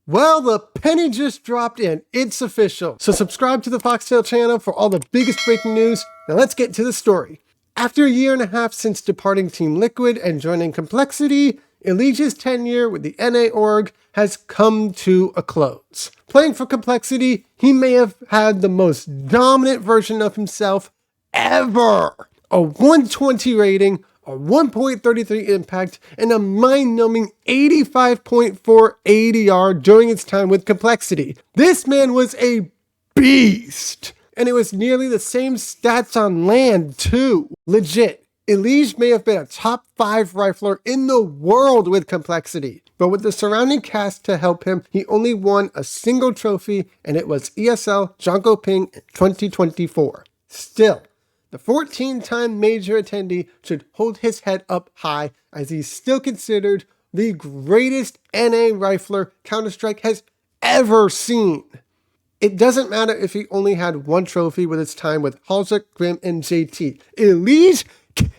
Well, the penny just dropped in. It's official. So subscribe to the FoxTail channel for all the biggest breaking news. Now let's get to the story. After a year and a half since departing Team Liquid and joining Complexity, Elige's tenure with the NA org has come to a close. Playing for Complexity, he may have had the most dominant version of himself ever. A 120 rating, a 1.33 impact, and a mind-numbing 85.4 ADR during its time with Complexity. This man was a beast! And it was nearly the same stats on land, too. Legit, Elige may have been a top 5 rifler in the world with Complexity, but with the surrounding cast to help him, he only won a single trophy, and it was ESL Jonko Ping in 2024. Still, the 14-time major attendee should hold his head up high, as he's still considered the greatest NA rifler Counter-Strike has ever seen. It doesn't matter if he only had one trophy with his time with Halsek, Grim, and JT. Elige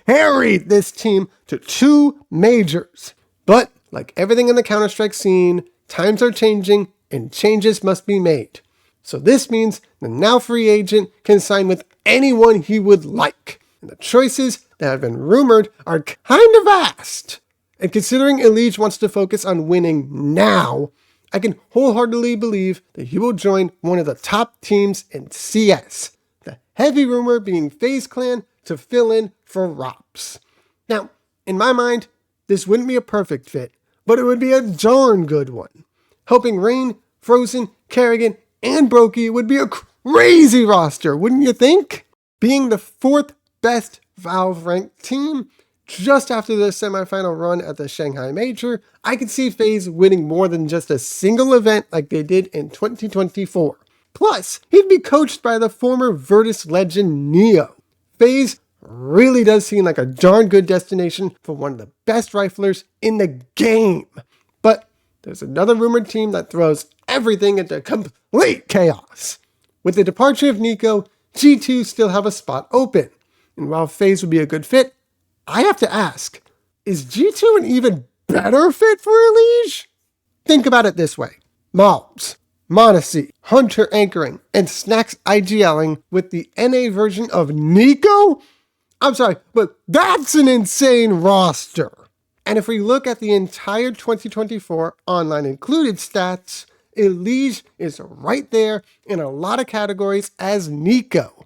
carried this team to 2 majors. But, like everything in the Counter-Strike scene, times are changing and changes must be made. So this means the now free agent can sign with anyone he would like. And the choices that have been rumored are kind of vast. And considering Elige wants to focus on winning now, I can wholeheartedly believe that he will join one of the top teams in CS. The heavy rumor being FaZe Clan to fill in for Rops. Now, in my mind, this wouldn't be a perfect fit, but it would be a darn good one. Helping Rain, Frozen, Kerrigan, and Brokey would be a crazy roster, wouldn't you think? Being the 4th best Valve ranked team, just after the semifinal run at the Shanghai Major, I could see FaZe winning more than just a single event like they did in 2024. Plus, he'd be coached by the former Virtus legend Neo. FaZe really does seem like a darn good destination for one of the best riflers in the game. But there's another rumored team that throws everything into complete chaos. With the departure of Nico, G2 still have a spot open. And while FaZe would be a good fit, I have to ask, is G2 an even better fit for Elige? Think about it this way. Mobs, Monacy, Hunter anchoring, and Snacks IGLing with the NA version of Nico? I'm sorry, but that's an insane roster. And if we look at the entire 2024 online included stats, Elige is right there in a lot of categories as Nico.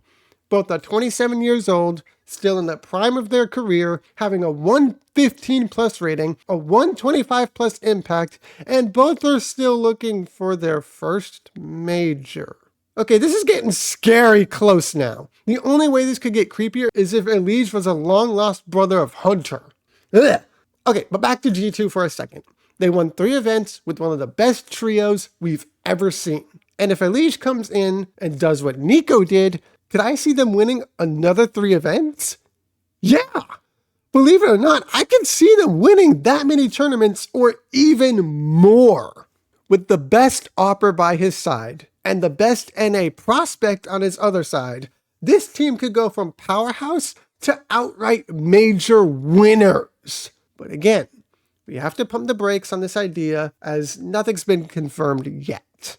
Both are 27 years old, still in the prime of their career, having a 115 plus rating, a 125 plus impact, and both are still looking for their first major. Okay, this is getting scary close now. The only way this could get creepier is if Elige was a long-lost brother of Hunter. Ugh. Okay, but back to G2 for a second. They won 3 events with one of the best trios we've ever seen. And if Elige comes in and does what Nico did, could I see them winning another 3 events? Yeah! Believe it or not, I can see them winning that many tournaments or even more. With the best AWPer by his side and the best NA prospect on his other side, this team could go from powerhouse to outright major winners. But again, we have to pump the brakes on this idea as nothing's been confirmed yet.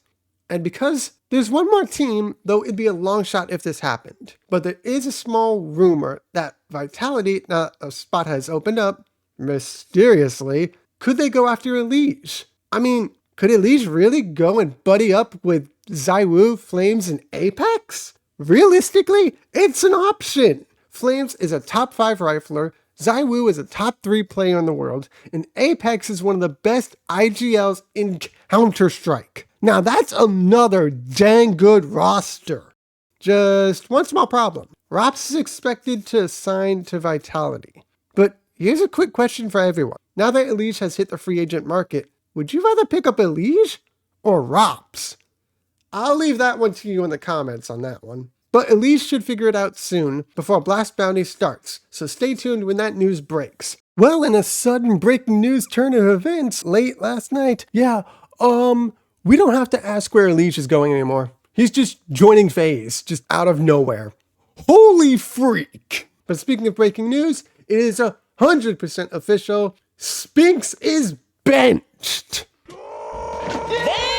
And because there's one more team, though it'd be a long shot if this happened. But there is a small rumor that Vitality, now a spot has opened up, mysteriously, could they go after Elige? I mean, could Elige really go and buddy up with ZywOo, Flames, and Apex? Realistically, it's an option. Flames is a top 5 rifler, ZywOo is a top 3 player in the world, and Apex is one of the best IGLs in Counter-Strike. Now that's another dang good roster. Just one small problem. Rops is expected to sign to Vitality. But here's a quick question for everyone. Now that Elige has hit the free agent market, would you rather pick up Elige or Rops? I'll leave that one to you in the comments on that one. But Elige should figure it out soon before Blast Bounty starts, so stay tuned when that news breaks. Well, in a sudden breaking news turn of events late last night, we don't have to ask where Elige is going anymore. He's just joining FaZe, just out of nowhere. Holy freak! But speaking of breaking news, it is 100% official. Spinx is benched! Damn!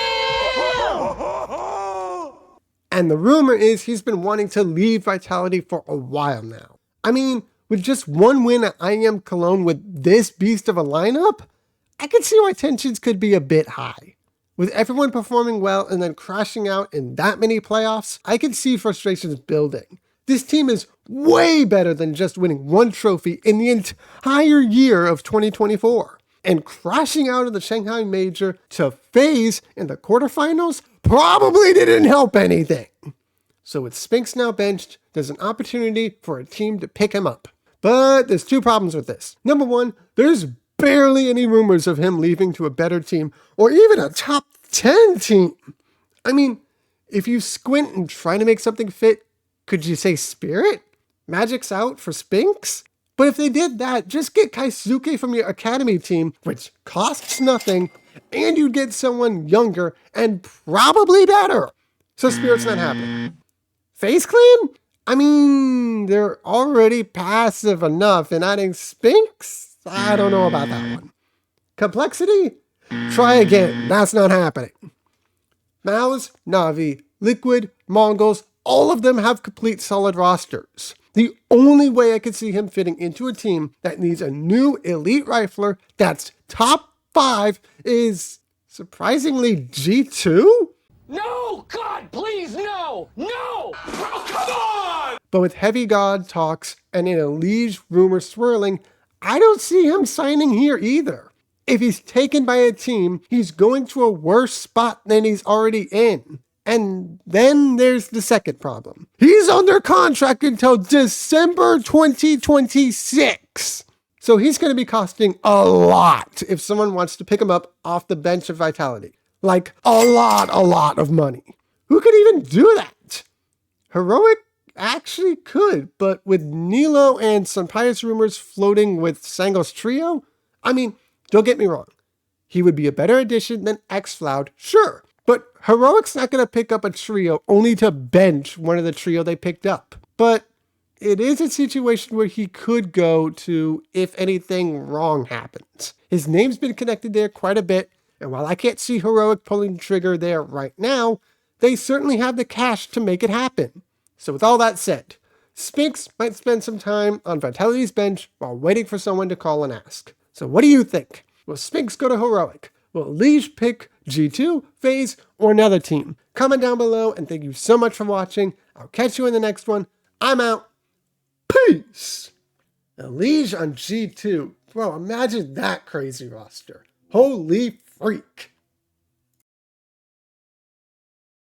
And the rumor is he's been wanting to leave Vitality for a while now. I mean, with just one win at IEM Cologne with this beast of a lineup, I can see why tensions could be a bit high. With everyone performing well and then crashing out in that many playoffs, I can see frustrations building. This team is way better than just winning one trophy in the entire year of 2024. And crashing out of the Shanghai Major to FaZe in the quarterfinals probably didn't help anything. So with Spinx now benched, there's an opportunity for a team to pick him up. But there's two problems with this. Number one, there's barely any rumors of him leaving to a better team or even a top 10 team. I mean, if you squint and try to make something fit, could you say Spirit? Magic's out for Spinx? But if they did that, just get Kaisuke from your academy team, which costs nothing, and you'd get someone younger and probably better. So Spirit's not happening. FaZe Clan? I mean, they're already passive enough, and adding Spinx? I don't know about that one. Complexity? Try again. That's not happening. Mouse, Na'Vi, Liquid, Mongols, all of them have complete solid rosters. The only way I could see him fitting into a team that needs a new elite rifler that's top 5 is surprisingly G2? No! God, please, no! No! Oh, come on! But with Heavy God talks and an Elige rumor swirling, I don't see him signing here either. If he's taken by a team, he's going to a worse spot than he's already in. And then there's the second problem. He's under contract until December 2026. So he's going to be costing a lot if someone wants to pick him up off the bench of Vitality. Like a lot of money. Who could even do that? Heroic actually could, but with Nilo and some pious rumors floating with Sangos trio, I mean, don't get me wrong. He would be a better addition than xFloud, sure. But Heroic's not going to pick up a trio only to bench one of the trio they picked up. But it is a situation where he could go to if anything wrong happens. His name's been connected there quite a bit, and while I can't see Heroic pulling the trigger there right now, they certainly have the cash to make it happen. So with all that said, Spinx might spend some time on Vitality's bench while waiting for someone to call and ask. So what do you think? Will Spinx go to Heroic? Will Elige pick G2, FaZe, or another team? Comment down below, and thank you so much for watching. I'll catch you in the next one. I'm out. Peace! Elige on G2. Bro, imagine that crazy roster. Holy freak.